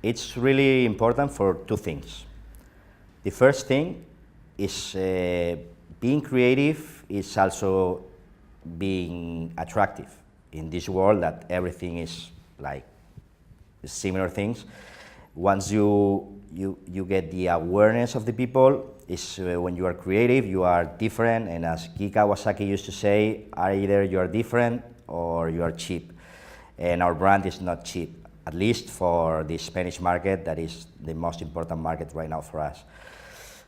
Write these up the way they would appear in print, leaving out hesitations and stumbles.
It's really important for two things. The first thing is being creative is also being attractive in this world that everything is like similar things. Once you get the awareness of the people, is when you are creative, you are different, and as Guy Kawasaki used to say, either you are different or you are cheap. And our brand is not cheap, at least for the Spanish market, that is the most important market right now for us.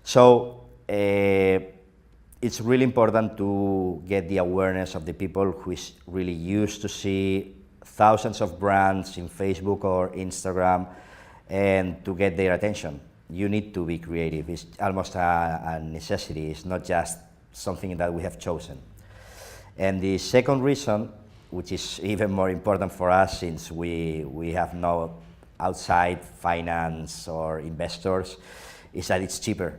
So it's really important to get the awareness of the people who is really used to see thousands of brands in Facebook or Instagram, and to get their attention. You need to be creative. It's almost a necessity. It's not just something that we have chosen. And the second reason, which is even more important for us since we have no outside finance or investors, is that it's cheaper.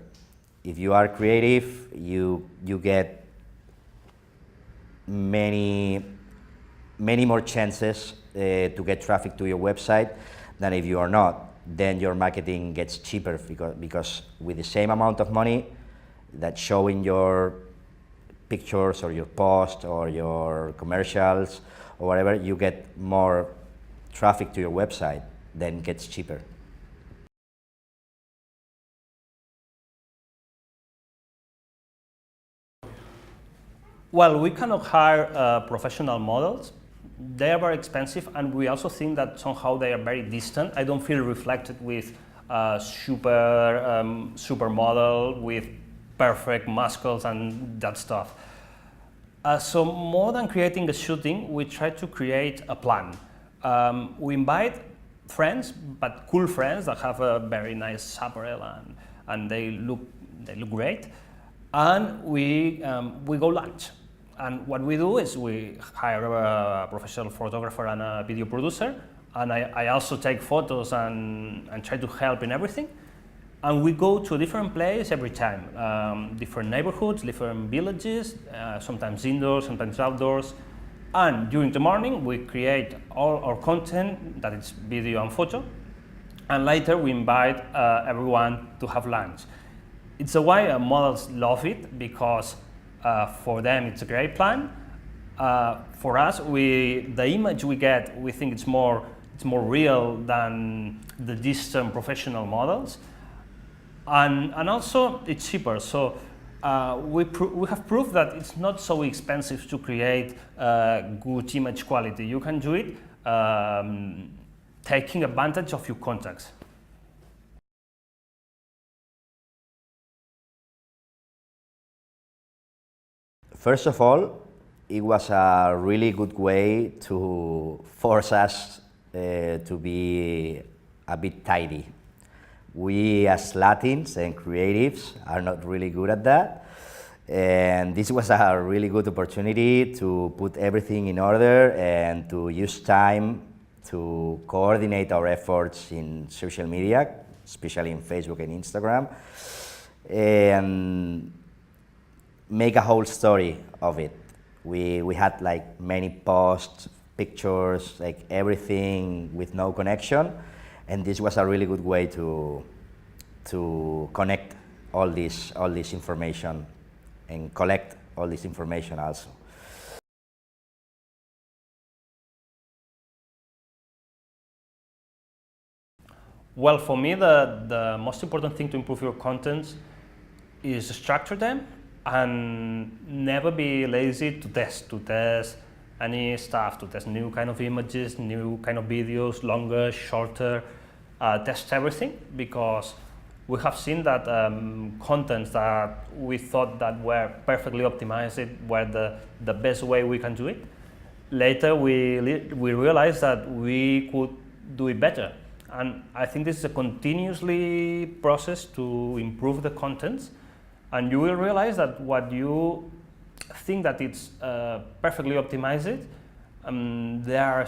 If you are creative, you get many more chances to get traffic to your website than if you are not. Then your marketing gets cheaper because with the same amount of money that showing your pictures or your post or your commercials or whatever, you get more traffic to your website, then gets cheaper. Well, we cannot hire professional models. They are very expensive, and we also think that somehow they are very distant. I don't feel reflected with supermodel with perfect muscles and that stuff. So more than creating the shooting, we try to create a plan. We invite friends, but cool friends that have a very nice apparel and they look great, and we go lunch. And what we do is we hire a professional photographer and a video producer, and I also take photos and try to help in everything. And we go to a different place every time, different neighborhoods, different villages, sometimes indoors, sometimes outdoors. And during the morning, we create all our content, that is video and photo, and later we invite everyone to have lunch. It's a way models love it, because for them it's a great plan. For us, the image we get, we think it's more real than the distant professional models, and also it's cheaper. So we have proof that it's not so expensive to create good image quality. You can do it taking advantage of your contacts. First of all, it was a really good way to force us to be a bit tidy. We as Latins and creatives are not really good at that, and this was a really good opportunity to put everything in order and to use time to coordinate our efforts in social media, especially in Facebook and Instagram, and make a whole story of it. We had like many posts, pictures, like everything with no connection, and this was a really good way to connect all this information and collect all this information also. Well, for me, the most important thing to improve your contents is structure them and never be lazy to test any stuff, to test new kind of images, new kind of videos, longer, shorter, test everything, because we have seen that contents that we thought that were perfectly optimized were the best way we can do it. Later we realized that we could do it better. And I think this is a continuously process to improve the contents, and you will realize that what you think that it's perfectly optimized, there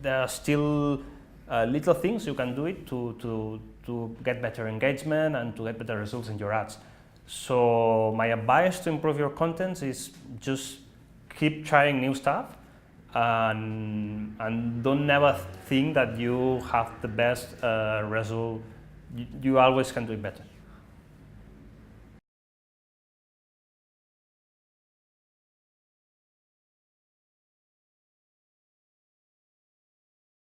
are still little things you can do it to get better engagement and to get better results in your ads. So my advice to improve your contents is just keep trying new stuff and don't never think that you have the best result. You always can do it better.